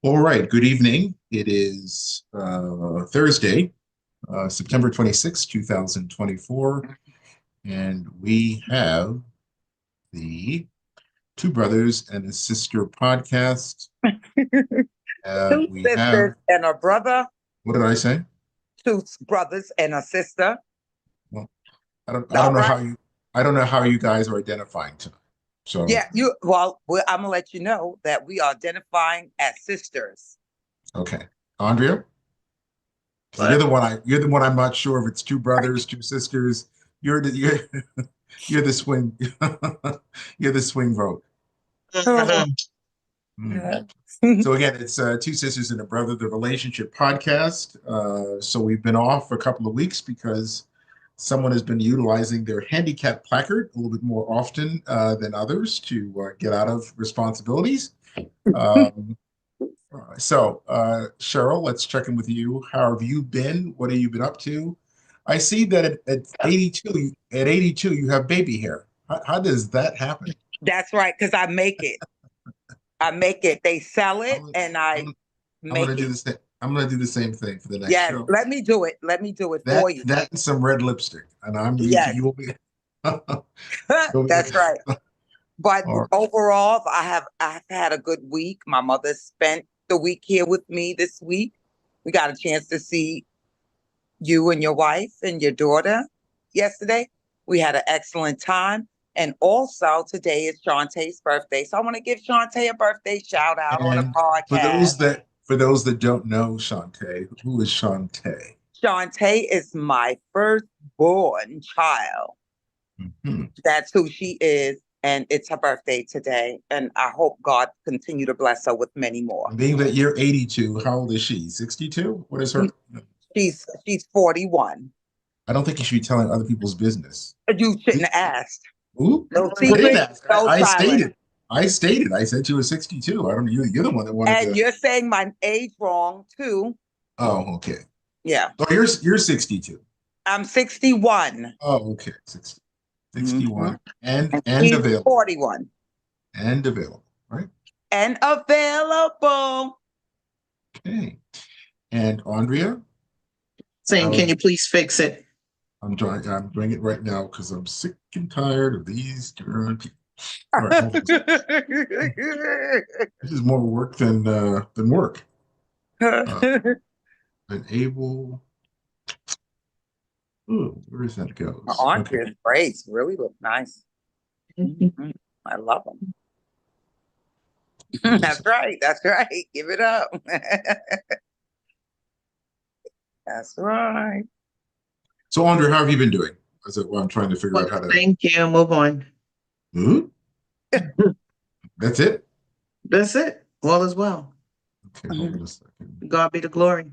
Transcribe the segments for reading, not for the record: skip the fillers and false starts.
All right, good evening. It is Thursday, September 26th, 2024, and we have the Two Brothers and a Sister podcast. Two We sisters have, and a brother, what did I say? two brothers and a sister. Well, I don't All know right. I don't know how you guys are identifying tonight. So, Yeah, I'm gonna let you know that we are identifying as sisters. okay, Andrea, What? you're the one I'm not sure if it's two brothers, two sisters. You're you're the swing you're the swing vote. Hmm. So again, it's Two Sisters and a Brother, the relationship podcast. So we've been off for a couple of weeks because someone has been utilizing their handicap placard a little bit more often than others to get out of responsibilities. Um, Cheryl, let's check in with you. How have you been? What have you been up to? I see that at 82, you have baby hair. How does that happen? That's right, because I make it. I make it. They sell it, I'm, and I I'm, I'm gonna make do it. the same. I'm gonna do the same thing for the next Yes, show. let me do it. Let me do it for That you. that and some red lipstick, and I'm Yes, you will be. you'll that's be right. But all right. overall, I've had a good week. My mother spent the week here with me this week. We got a chance to see you and your wife and your daughter yesterday. We had an excellent time. And also today is Shantae's birthday. So I want to give Shantae a birthday shout out on the And podcast. for those that don't know Shantae, who is Shantae? Shantae is my firstborn child. Mhm. That's who she is. And it's her birthday today. And I hope God continue to bless her with many more. And being that you're 82, how old is she? 62? What is her? She's 41. I don't think you should be telling other people's business. You shouldn't have asked. Ooh, No I didn't secrets, ask. no I silence. stated. I stated. I said she was 62. I don't know. You're the one that wanted And to. you're saying my age wrong too. Oh, okay. Yeah. Oh, you're 62. I'm 61. Oh, okay. 61 Mhm. and He's available 41. and available, right? And available. Okay. And Andrea, Saying, how can you please fix it? I'm doing it right now because I'm sick and tired of these darn people. All right, hold on. This is more work than work. Uh, been able. Ooh, where does that goes? Okay. Andrea's braids really look nice. Mhm. I love them. Hold on a That's second. right. That's right. Give it up. That's right. So, Andrea, how have you been doing? That's what I'm trying to figure Well, out how to. thank you. Move on. Hmm? That's it. That's it. All is well. Okay, hold on a second. God be the glory.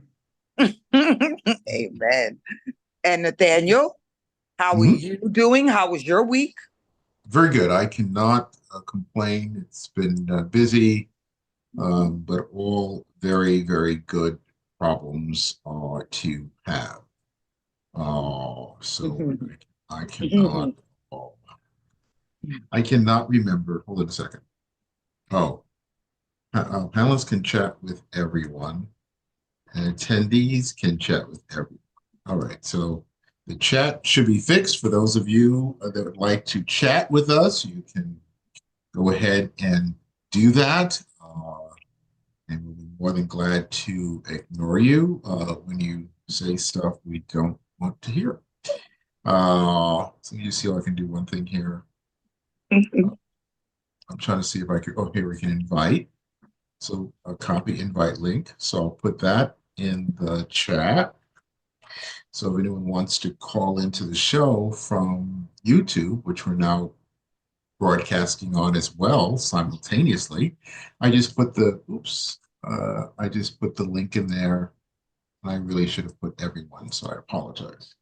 Amen. And Nathaniel, how are Hmm? you doing? How was your week? Very good. I cannot complain. It's been busy, but all very, very good problems to have. So I cannot. Oh, I cannot remember. Hold on a second. Oh, panelists can chat with everyone, and attendees can chat with everyone. All right. So the chat should be fixed for those of you that would like to chat with us. You can go ahead and do that. And we'll be more than glad to ignore you when you say stuff we don't want to hear. So let me just see if I can do one thing here. I'm trying to see if I can. Oh, here we can invite. So a copy invite link. So I'll put that in the chat. So if anyone wants to call into the show from YouTube, which we're now broadcasting on as well simultaneously, I just put the oops. I just put the link in there, and I really should have put everyone. So I apologize.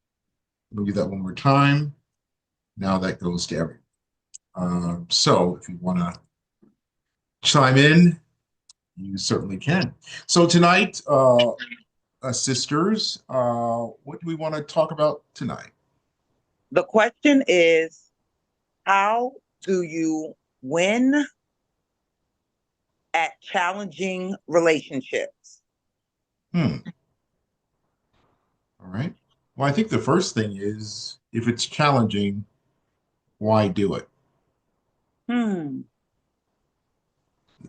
Let me do that one more time. Now that goes to everyone. So if you want to chime in, you certainly can. So tonight, sisters, what do we want to talk about tonight? The question is, how do you win at challenging relationships? Hmm. All right. Well, I think the first thing is if it's challenging, why do it? Hmm.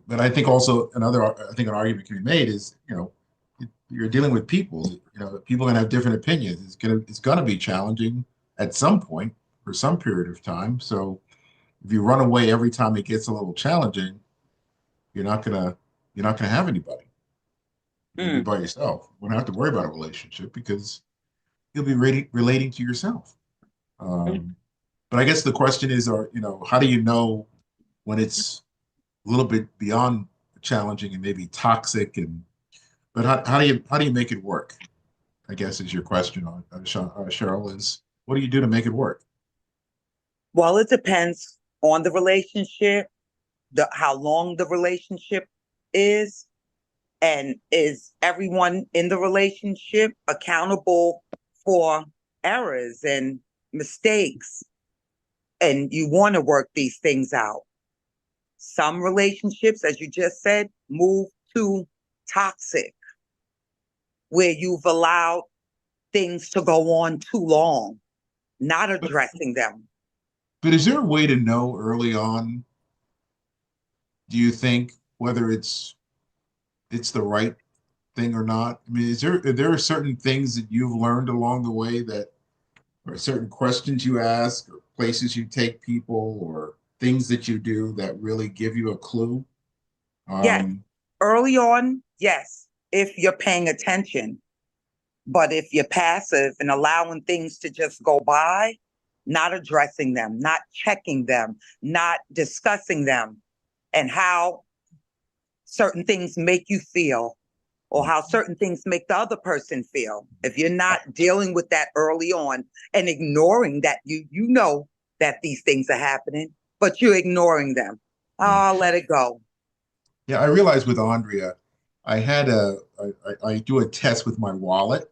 But I think also I think an argument can be made is, you're dealing with people. People are gonna have different opinions. It's gonna be challenging at some point for some period of time. So if you run away every time it gets a little challenging, you're not gonna you're not gonna have anybody. You're gonna be Hmm. by yourself. You won't have to worry about a relationship because you'll be relating to yourself. Um, but I guess the question is, how do you know when it's a little bit beyond challenging and maybe toxic, but how do you make it work? I guess is your question on Cheryl, is what do you do to make it work? Well, it depends on the relationship, how long the relationship is, and is everyone in the relationship accountable for errors and mistakes? And you want to work these things out. Some relationships, as you just said, move to toxic, where you've allowed things to go on too long, not But, addressing them. but is there a way to know early on, do you think, whether it's the right thing or not? I mean, are there certain things that you've learned along the way, that or certain questions you ask or places you take people or things that you do that really give you a clue? Yes, Um, early on, yes, if you're paying attention. But if you're passive and allowing things to just go by, not addressing them, not checking them, not discussing them, and how certain things make you feel, or how certain things make the other person feel. If you're not dealing with that early on and ignoring that, you know that these things are happening, but you're ignoring them. yeah. Oh, let it go. Yeah, I realized with Andrea, I do a test with my wallet,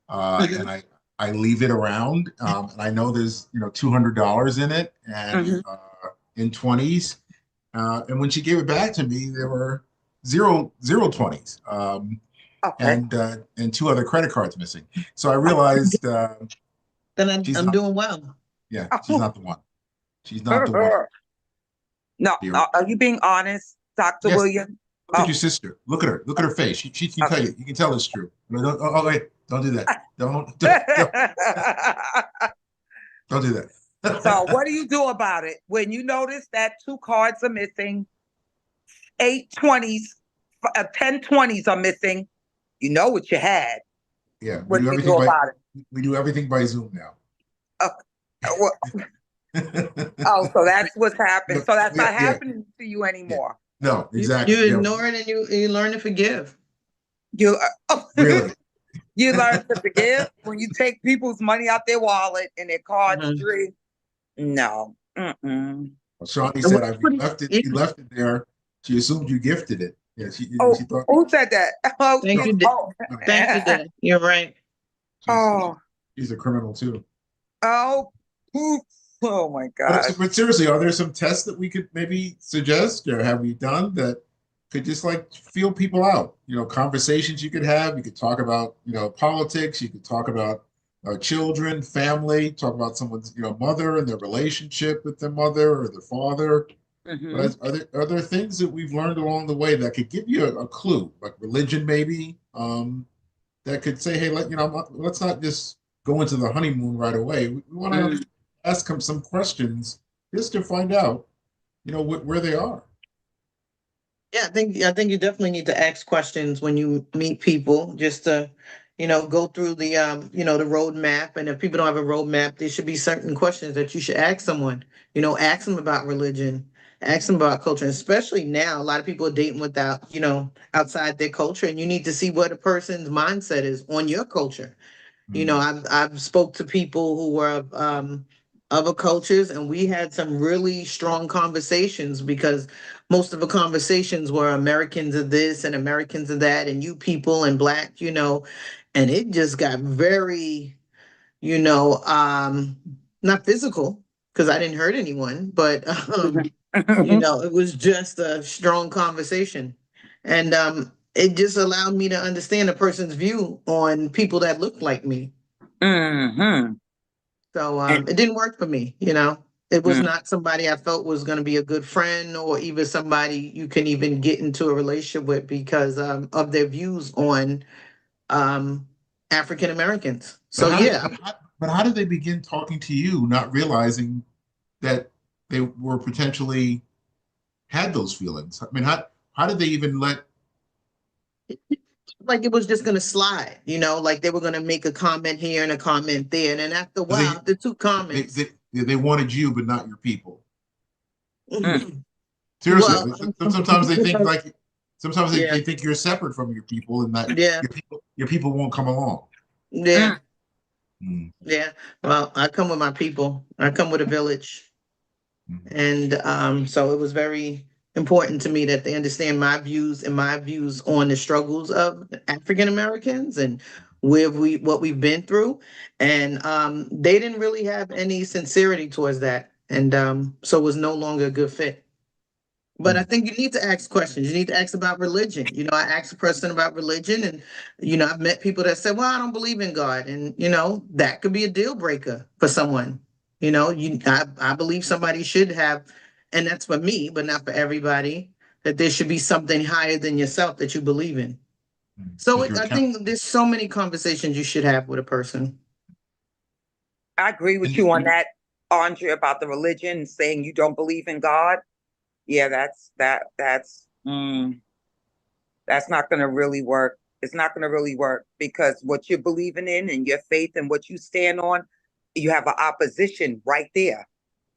and I leave it around, and I know there's $200 in it, and Mhm. in 20s, and when she gave it back to me, there were zero 20s, Okay. and two other credit cards missing. So I realized, Then she's I'm not, doing well. yeah, she's not the one. She's not the one. No, Dear. are you being honest, Dr. Yes. William? Look at Oh, your sister. Look at her. Look at her face. She can tell okay. you. You can tell it's true. No, don't, wait. Don't do that. Don't do So that. what do you do about it when you notice that two cards are missing, 8 20s, 10 20s are missing? You know what you had. Yeah, What do you do about it? we do everything by Zoom now. Uh, well, oh, so that's what's happened. Yeah, So that's yeah, not yeah, happening to you yeah. anymore. No, You exactly. Yeah, ignore it and you learn to forgive. You oh, really. you learn to forgive when you take people's money out their wallet and their cards Mhm. free. No. Mm-mm. Shawnee And said, what- what do you- You left it there. She assumed you gifted it. Yeah, Oh, she thought. who said that? Oh, Thank No, you, oh. no, thank you, Dad. You're right. she's Oh, she's a criminal too. oh, poof. Oh my God. But seriously, are there some tests that we could maybe suggest, or have we done, that could just like feel people out? Conversations you could have. You could talk about, politics. You could talk about children, family. Talk about someone's, mother and their relationship with their mother or their father. But Hmm. are there things that we've learned along the way that could give you a clue, like religion maybe, that could say, hey, let's not just go into the honeymoon right away. We want to ask them some questions just to find out, where they are. Yeah, I think you definitely need to ask questions when you meet people, just to, go through the roadmap. And if people don't have a roadmap, there should be certain questions that you should ask someone. Ask them about religion, ask them about culture. Especially now, a lot of people are dating without, outside their culture, and you need to see what a person's mindset is on your culture. Mm. I've spoke to people who were of other cultures, and we had some really strong conversations, because most of the conversations were Americans of this and Americans of that, and you people and black, and it just got very, not physical, because I didn't hurt anyone, but You know, it was just a strong conversation. And it just allowed me to understand a person's view on people that look like me. Mm-hmm. So And it didn't work for me, you know. It was mm, not somebody I felt was going to be a good friend or even somebody you can even get into a relationship with because of their views on um, African Americans. But So yeah, how did they begin talking to you, not realizing that they were potentially had those feelings? I mean, how did they even let like it was just going to slide, you know, like they were going to make a comment here and a comment there. And then after a while, the two they comments, they they wanted you but not your people? mm, Seriously, well, sometimes they think like sometimes yeah, they think you're separate from your people and that yeah, your people won't come along. yeah, mm, Mm, yeah. Well, I come with my people. I come with a village. mm, And so it was very important to me that they understand my views and my views on the struggles of African Americans and where we what we've been through. And they didn't really have any sincerity towards that. And so it was no longer a good fit. But I mm. think you need to ask questions. You need to ask about religion. You know, I asked a person about religion, and I've met people that said, "Well, I don't believe in God," and that could be a deal breaker for someone. I believe somebody should have, and that's for me, but not for everybody. That there should be something higher than yourself that you believe in. So Because you're I account think there's so many conversations you should have with a person. I agree with and you on that, Andre, about the religion, saying you don't believe in God. Yeah, that's not going to really work. It's not going to really work because what you're believing in and your faith and what you stand on, you have an opposition right there.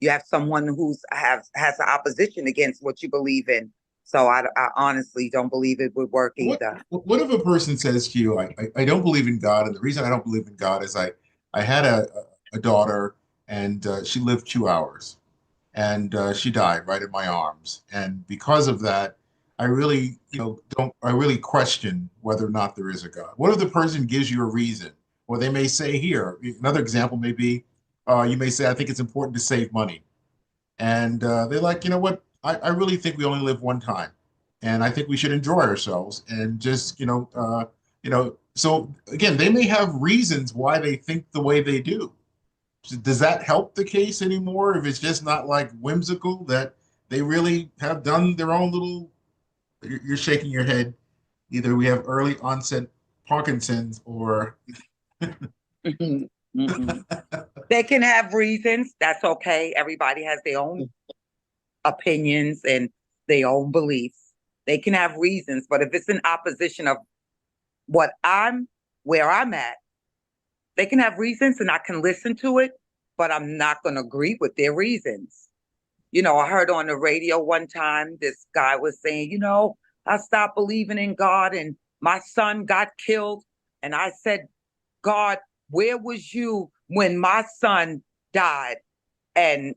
You have someone who's has an opposition against what you believe in. So I honestly don't believe it would work either. what if a person says to you, I don't believe in God, and the reason I don't believe in God is I had a daughter and she lived 2 hours and she died right in my arms. And because of that, I really, don't, I really question whether or not there is a God. What if the person gives you a reason? Or they may say here, another example may be, you may say, I think it's important to save money. And they're like, you know what? I really think we only live one time. And I think we should enjoy ourselves and just, so again, they may have reasons why they think the way they do. Does that help the case anymore if it's just not like whimsical that they really have done their own little, you're shaking your head. Either we have early onset Parkinson's or Mm-mm. They can have reasons. That's okay. Everybody has their own opinions and their own beliefs. They can have reasons, but if it's in opposition of what where I'm at, they can have reasons and I can listen to it, but I'm not going to agree with their reasons. I heard on the radio one time, this guy was saying, I stopped believing in God and my son got killed. And I said, God, where was you when my son died? And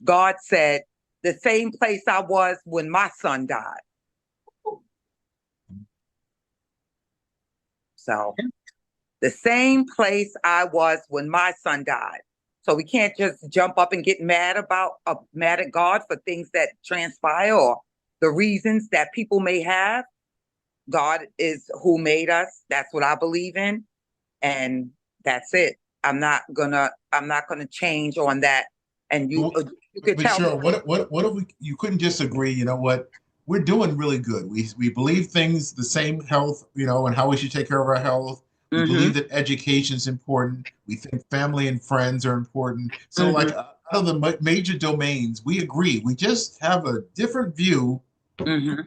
God said, the same place I was when my son died. So the same place I was when my son died. So we can't just jump up and get mad at God for things that transpire or the reasons that people may have. God is who made us. That's what I believe in. And that's it. I'm not gonna change on that. And but, you could but tell me. sure, what if you couldn't just agree, you know what? We're doing really good. We believe things the same health, and how we should take care of our health. We Mm-hmm, believe that education is important. We think family and friends are important. So mm-hmm, like out of the major domains, we agree. We just have a different view mm-hmm,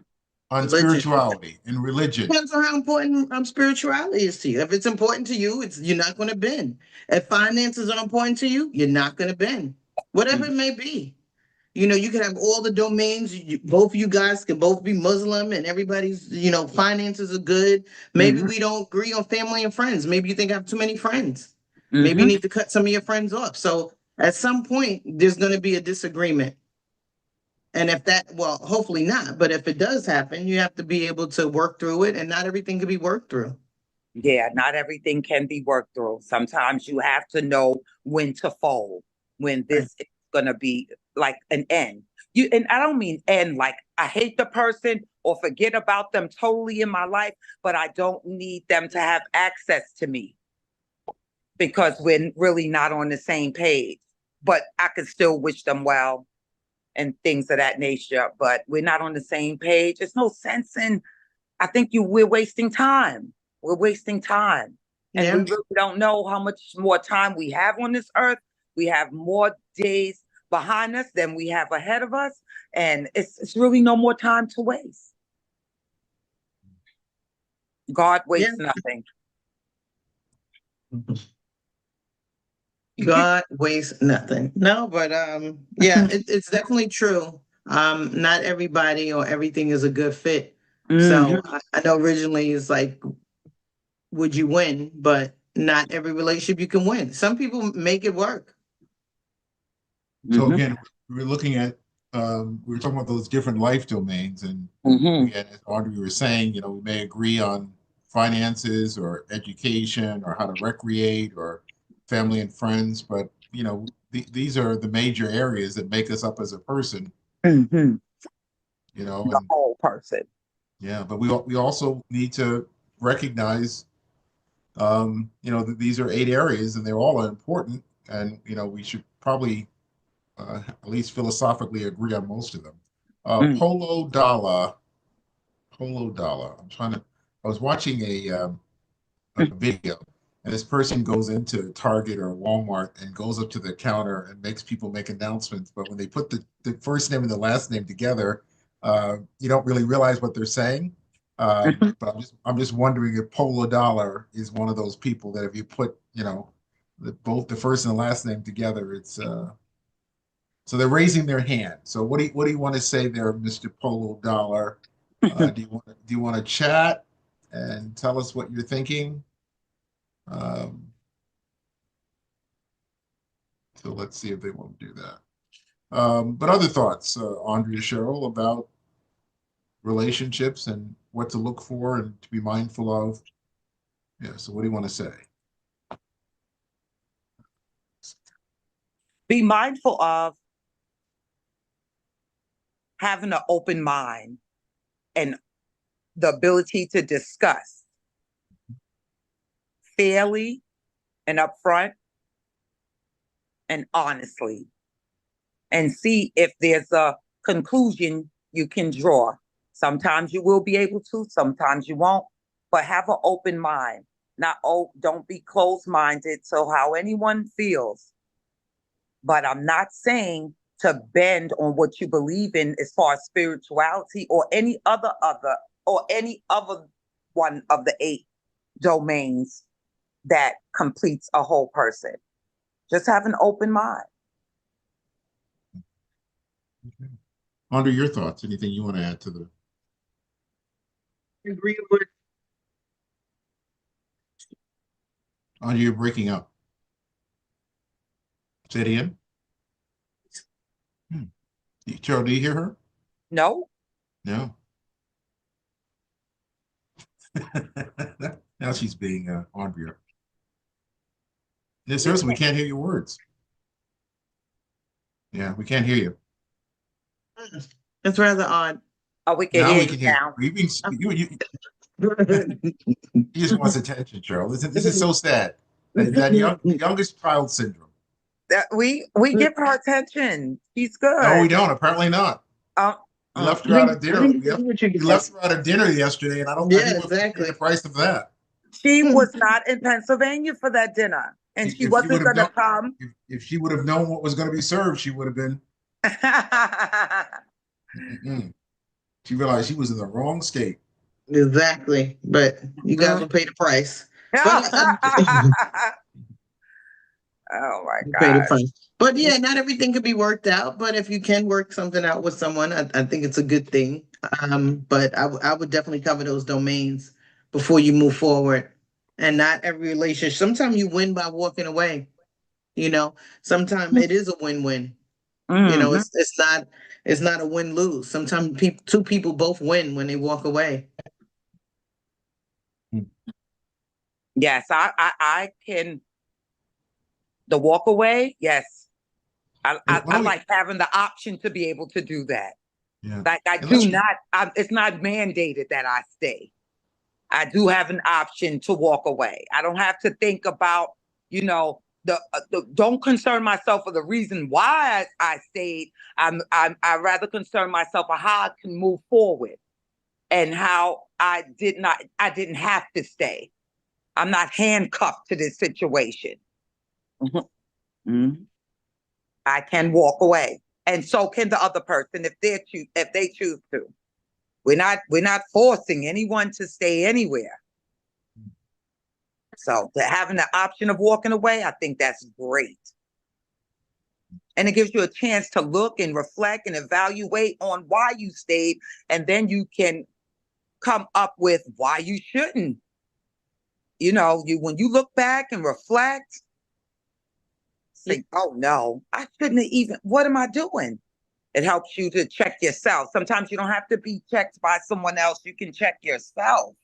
on Religion. spirituality and religion. Depends on how important spirituality is to you. If it's important to you, you're not going to bend. If finances are important to you, you're not going to bend. Whatever mm-hmm, it may be. You can have all the domains. Both of you guys can both be Muslim, and everybody's finances are good. Maybe mm-hmm, we don't agree on family and friends. Maybe you think I have too many friends. Maybe you mm-hmm. need to cut some of your friends off. So at some point, there's going to be a disagreement. And if that, well, hopefully not, but if it does happen, you have to be able to work through it, and not everything can be worked through. Yeah, not everything can be worked through. Sometimes you have to know when to fold, when Right. this is going to be like an end. And I don't mean end like I hate the person or forget about them totally in my life, but I don't need them to have access to me because we're really not on the same page. But I can still wish them well and things of that nature, but we're not on the same page. There's no sense in, I think we're wasting time. We're wasting time. And we Yeah. really don't know how much more time we have on this earth. We have more days behind us than we have ahead of us. And it's really no more time to waste. God wastes nothing. God wastes nothing. No, but yeah, it's definitely true. Not everybody or everything is a good fit. So I know originally it's like, would you win? But not every relationship you can win. Some people make it work. So again, we're looking at we were talking about those different life domains, and again, as Audrey was saying, you know, we may agree on finances or education or how to recreate or family and friends, but you know, these are the major areas that make us up as a person. You know, The whole person. yeah, but we also need to recognize, you know, that these are 8 areas and they're all important, and you know, we should probably at least philosophically agree on most of them. Polo Dollar. I was watching a video, and this person goes into Target or Walmart and goes up to the counter and makes people make announcements. But when they put the first name and the last name together, you don't really realize what they're saying. But I'm just wondering if Polo Dollar is one of those people that if you put, you know, both the first and the last name together, it's so they're raising their hand. So what do you want to say there, Mr. Polo Dollar? Do you want to chat and tell us what you're thinking? So let's see if they want to do that. But other thoughts, Andrea, Cheryl, about relationships and what to look for and to be mindful of. Yeah. So what do you want to say? Be mindful of having an open mind and the ability to discuss fairly and upfront and honestly, and see if there's a conclusion you can draw. Sometimes you will be able to, sometimes you won't, but have an open mind. Don't be closed-minded to how anyone feels. But I'm not saying to bend on what you believe in as far as spirituality or any other one of the 8 domains that completes a whole person. Just have an open mind. Okay. Andrea, your thoughts? Anything you want to add to the? Agree with. Andrea, you're breaking up. Say it again. Cheryl, do you hear her? No? No. Now she's being Andrea. Yes, seriously, we can't hear your words. Yeah, we can't hear you. It's rather odd. Oh, we can Now hear we you can hear now. you. He just wants attention, Cheryl. This is so sad. That youngest child syndrome. We give her attention. She's good. No, we don't. Apparently not. We left her out of dinner. We left her out of dinner yesterday, and I don't think exactly the price of that. She was not in Pennsylvania for that dinner, and she wasn't going to come. If she would have known what was going to be served, she would have been. She realized she was in the wrong state. Exactly, but you guys will pay the price. Oh my Pay the God. price. But yeah, not everything can be worked out. But if you can work something out with someone, I think it's a good thing. But I would definitely cover those domains before you move forward. And not every relationship. Sometimes you win by walking away. You know, sometimes it is a win-win. You know, it's not a win-lose. Sometimes two people both win when they walk away. Yes, I can. The walk away, yes, I like having the option to be able to do that. Yeah. Like I And do let's- not, it's not mandated that I stay. I do have an option to walk away. I don't have to think about, you know, don't concern myself for the reason why I stayed. I rather concern myself for how I can move forward and how I didn't have to stay. I'm not handcuffed to this situation. Mhm. I can walk away, and so can the other person if they choose to. We're not forcing anyone to stay anywhere. So having the option of walking away, I think that's great. And it gives you a chance to look and reflect and evaluate on why you stayed, and then you can come up with why you shouldn't. You know, when you look back and reflect, think, oh no, I shouldn't have even, what am I doing? It helps you to check yourself. Sometimes you don't have to be checked by someone else. You can check yourself.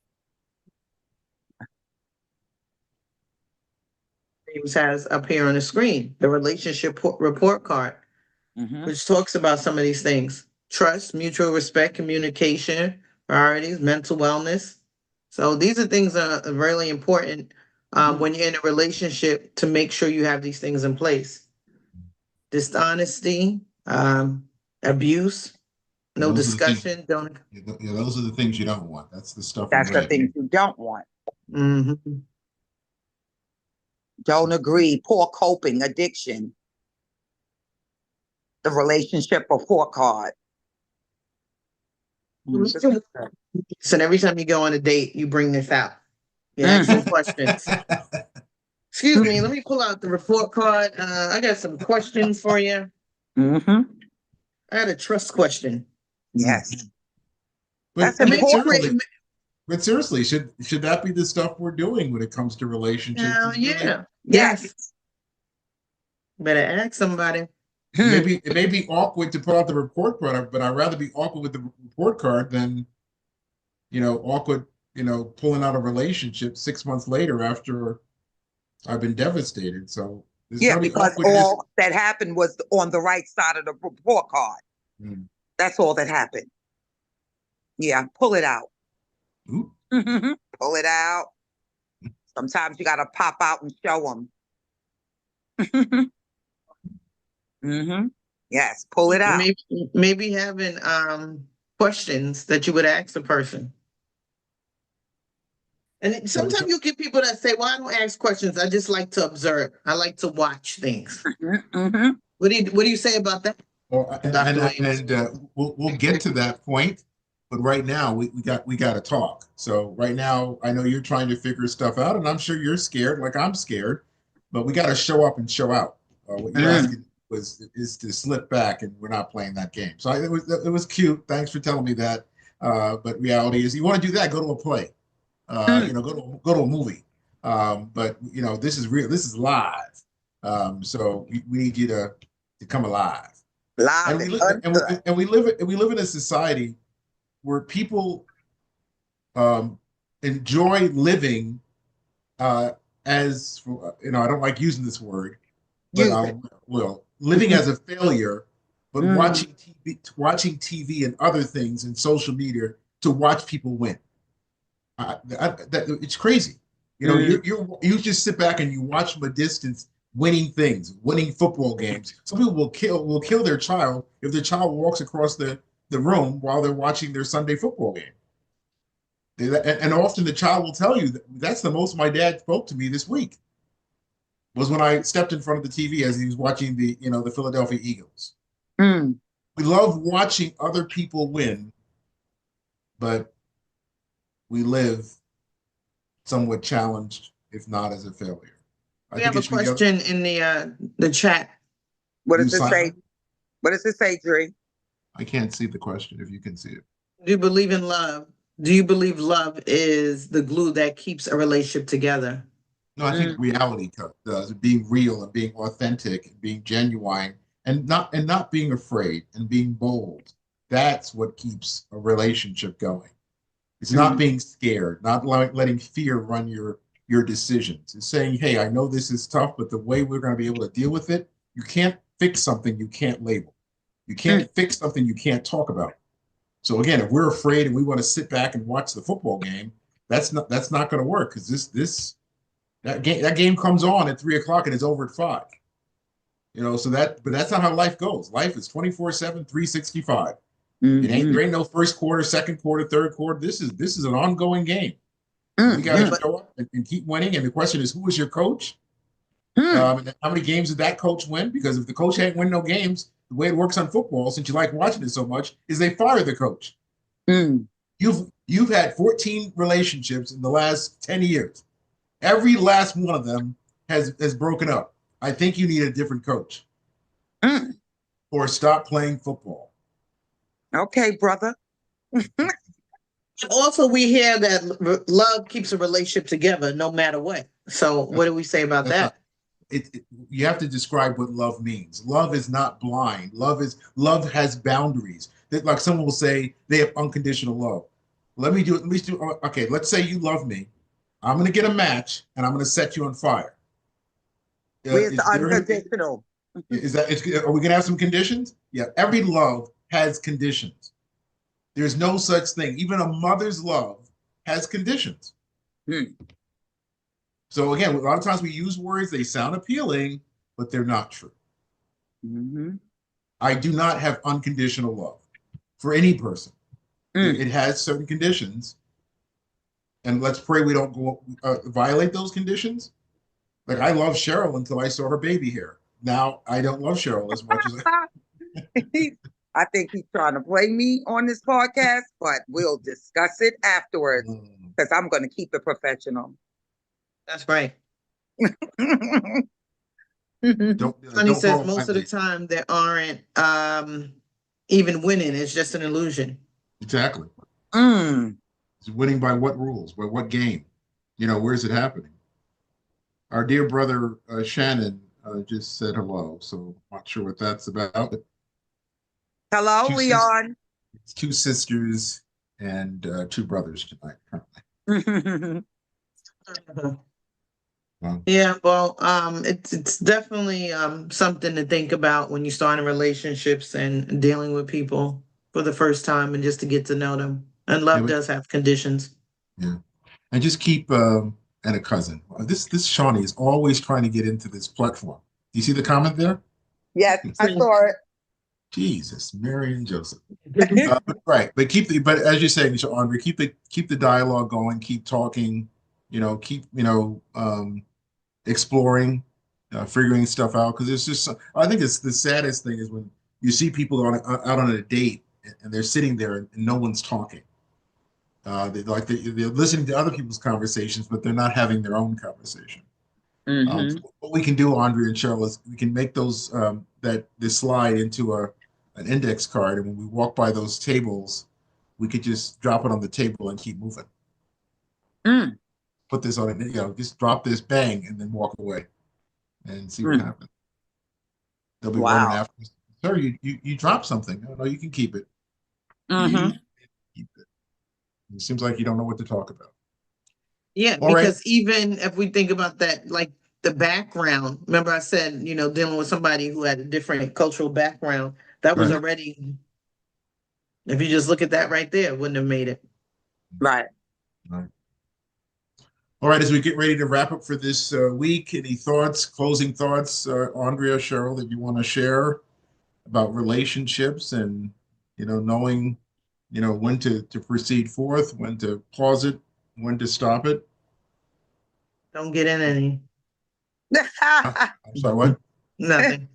James has up here on the screen, the relationship report card, which talks about some of these things: trust, mutual respect, communication, priorities, mental wellness. So these are things that are really important when you're in a relationship, to make sure you have these things in place. Dishonesty, abuse, no Those are the things- discussion, don't. Yeah, those are the things you don't want. That's the stuff. That's the things you don't want. Mhm. Don't agree. Poor coping, addiction. The relationship report card. So every time you go on a date, you bring this out. You ask some questions. Excuse me, let me pull out the report card. I got some questions for you. Mm-hmm. I had a trust question. Yes. But, That's but important. seriously, but seriously, should that be the stuff we're doing when it comes to relationships? Yeah. Yes. Better ask somebody. It may be awkward to put out the report card, but I'd rather be awkward with the report card than, awkward, pulling out a relationship 6 months later after I've been devastated. So Yeah, because all that happened was on the right side of the report card. That's all that happened. Yeah, pull it out. Pull it out. Sometimes you got to pop out and show them. Yes, pull it out. Maybe having questions that you would ask the person. And sometimes you get people that say, well, I don't ask questions. I just like to observe. I like to watch things. What do you say about that? Well, we'll get to that point, but right now we got to talk. So right now, I know you're trying to figure stuff out, and I'm sure you're scared, like I'm scared. But we got to show up and show out. What you're asking is to slip back, and we're not playing that game. So it was cute. Thanks for telling me that. But reality is, you want to do that, go to a play. Go to a movie. But this is real. This is live. So we need you to come alive. Live and we live in a society where people enjoy living as I don't like using this word, but living as a failure, but watching TV and other things and social media to watch people win. It's crazy. You just sit back and you watch from a distance winning things, winning football games. Some people will kill their child if their child walks across the room while they're watching their Sunday football game. And often the child will tell you that's the most my dad spoke to me this week was when I stepped in front of the TV as he was watching the Philadelphia Eagles. We love watching other people win, but we live somewhat challenged, if not as a failure. We have a question in the chat. What does it say? What does it say, Dre? I can't see the question if you can see it. Do you believe in love? Do you believe love is the glue that keeps a relationship together? No, I think reality does. Being real and being authentic and being genuine and not being afraid and being bold. That's what keeps a relationship going. It's not being scared, not letting fear run your decisions. It's saying, hey, I know this is tough, but the way we're going to be able to deal with it, you can't fix something you can't label. You can't fix something you can't talk about. So again, if we're afraid and we want to sit back and watch the football game, that's not going to work because that game comes on at 3 o'clock and it's over at 5. So but that's not how life goes. Life is 24/7, 365. There ain't no first quarter, second quarter, third quarter. This is an ongoing game. We got to show up and keep winning. And the question is, who is your coach? And how many games did that coach win? Because if the coach ain't win no games, the way it works on football, since you like watching it so much, is they fire the coach. You've had 14 relationships in the last 10 years. Every last one of them has broken up. I think you need a different coach. Or stop playing football. Okay, brother. Also, we hear that love keeps a relationship together no matter what. So what do we say about that? You have to describe what love means. Love is not blind. Love has boundaries. Like someone will say they have unconditional love. Okay, let's say you love me. I'm going to get a match and I'm going to set you on fire. Where's the unconditional? Are we going to have some conditions? Yeah, every love has conditions. There's no such thing. Even a mother's love has conditions. So again, a lot of times we use words, they sound appealing, but they're not true. I do not have unconditional love for any person. It has certain conditions. And let's pray we don't go violate those conditions. Like I love Cheryl until I saw her baby hair. Now I don't love Cheryl as much as I think he's trying to play me on this podcast, but we'll discuss it afterwards because I'm going to keep it professional. That's right. Sonny says most of the time there aren't even winning. It's just an illusion. Exactly. It's winning by what rules? By what game? Where's it happening? Our dear brother Shannon just said hello, so I'm not sure what that's about. Hello, Leon. It's 2 sisters and 2 brothers tonight. Yeah, well, it's definitely something to think about when you start in relationships and dealing with people for the first time and just to get to know them. And love does have conditions. Yeah, and just keep and a cousin. This Shawnee is always trying to get into this platform. Do you see the comment there? Yes, I saw it. Jesus, Mary and Joseph. Right, but as you're saying, Andre, keep the dialogue going. Keep talking. Keep exploring, figuring stuff out. Because it's just, I think it's the saddest thing is when you see people out on a date and they're sitting there and no one's talking. They're listening to other people's conversations, but they're not having their own conversation. So what we can do, Andre and Cheryl, is we can make those this slide into an index card, and when we walk by those tables, we could just drop it on the table and keep moving. Put this on it, just drop this, bang, and then walk away, and see what happens. They'll be running after us. Sir, you dropped something. No, you can keep it. Keep it. It seems like you don't know what to talk about. Yeah, because even if we think about that, like the background, remember I said, dealing with somebody who had a different cultural background, that was already, if you just look at that right there, wouldn't have made it. Right. All right, as we get ready to wrap up for this week, any thoughts, closing thoughts, Andrea, Cheryl, that you want to share about relationships and, knowing, when to proceed forth, when to pause it, when to stop it? Don't get in any. I'm sorry, what? Nothing.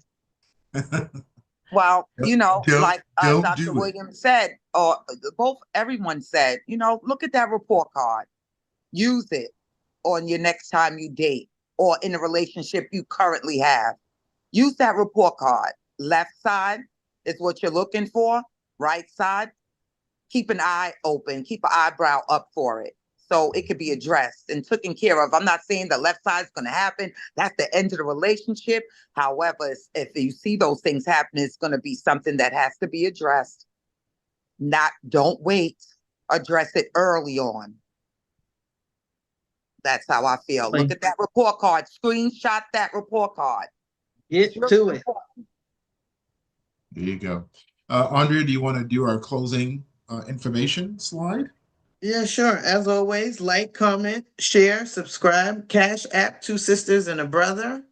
Well, like Dr. Williams said, or everyone said, look at that report card. Use it on your next time you date or in a relationship you currently have. Use that report card. Left side is what you're looking for. Right side, keep an eye open, keep an eyebrow up for it. So it could be addressed and taken care of. I'm not saying the left side is going to happen. That's the end of the relationship. However, if you see those things happen, it's going to be something that has to be addressed. Don't wait. Address it early on. That's how I feel. Look at that report card. Screenshot that report card. Get to it. There you go. Andrea, do you want to do our closing information slide? Yeah, sure. As always, like, comment, share, subscribe. Cash App, Two Sisters and a Brother.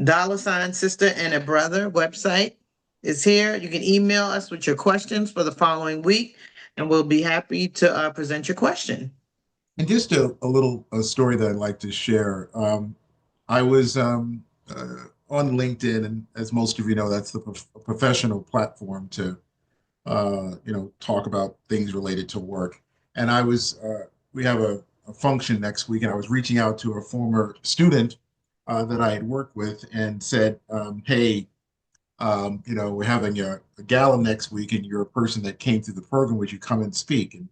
$ Sister and a Brother website is here. You can email us with your questions for the following week, and we'll be happy to present your question. And just a little story that I'd like to share. I was on LinkedIn, and as most of you know, that's the professional platform to talk about things related to work. And we have a function next week, and I was reaching out to a former student that I had worked with and said, hey, we're having a gala next week, and you're a person that came through the program. Would you come and speak? And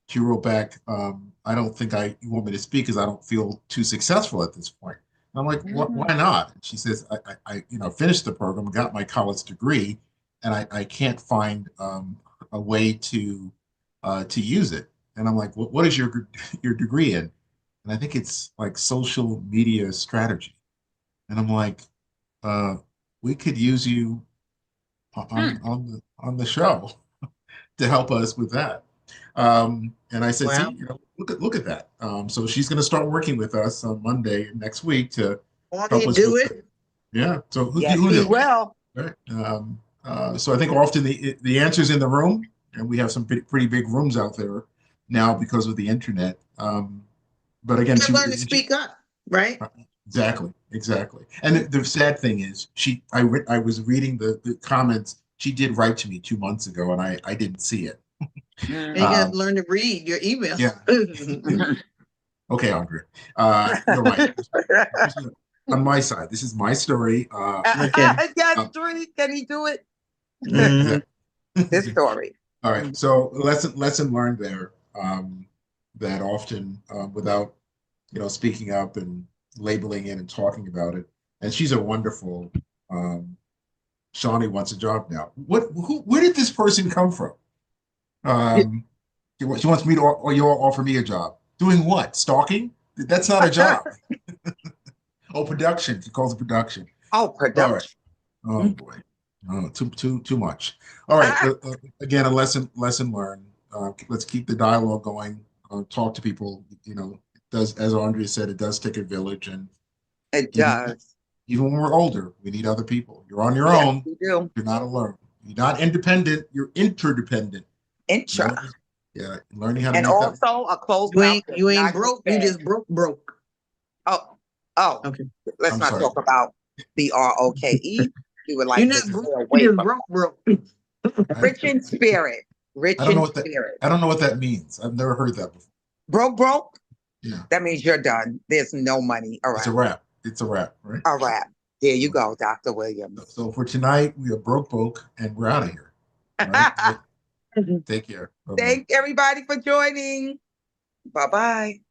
she wrote back, I don't think you want me to speak because I don't feel too successful at this point. And I'm like, why not? And she says, I finished the program, got my college degree, and I can't find a way to use it. And I'm like, what is your degree in? And I think it's like social media strategy. And I'm like, we could use you on the show to help us with that. And I said, Wow. see, look at that. So she's going to start working with us on Monday next week to Won't help he us do with it? yeah. So Yes, who he knew? will. Right? So I think often the answer's in the room, and we have some pretty big rooms out there now because of the internet. But again, You learn to speak up, right? exactly. And the sad thing is, I was reading the comments. She did write to me 2 months ago, and I didn't see it. And you got Um, to learn to read your email. yeah. Okay, Andre. You're right. On my side, this is my story. Okay. Yes, Drew, can he do it? Mhm. This story. All right. So lesson learned there. That often without speaking up and labeling it and talking about it. And she's a wonderful. Shawnee wants a job now. Where did this person come from? She wants me to, or you offer me a job. Doing what? Stalking? That's not a job. Oh, production. She calls it production. Oh, All right. production. Oh boy. Oh, too much. All right. Again, a lesson learned. Let's keep the dialogue going. Talk to people. It does, as Andrea said, it does take a village, and It even does. even when we're older, we need other people. You're on your Yes, own. we do. You're not alone. You're not independent. You're interdependent. Intra. Learning how to And make that. also a closed You mouth. ain't does you ain't not get broke. You fed. just broke. Oh, Okay. let's I'm not sorry. talk about BROKE. We would like You're to not stay broke. away You just from broke. rich in spirit. Rich I don't know in what that. spirit. I don't know what that means. I've never heard that before. Broke. Yeah, That means you're done. There's no money it's a around. wrap. It's a wrap, right? A wrap. There you go, Dr. Williams. So for tonight, we are broke, and we're out of here. All right. Take care. Bye-bye. Thank everybody for joining. Bye-bye.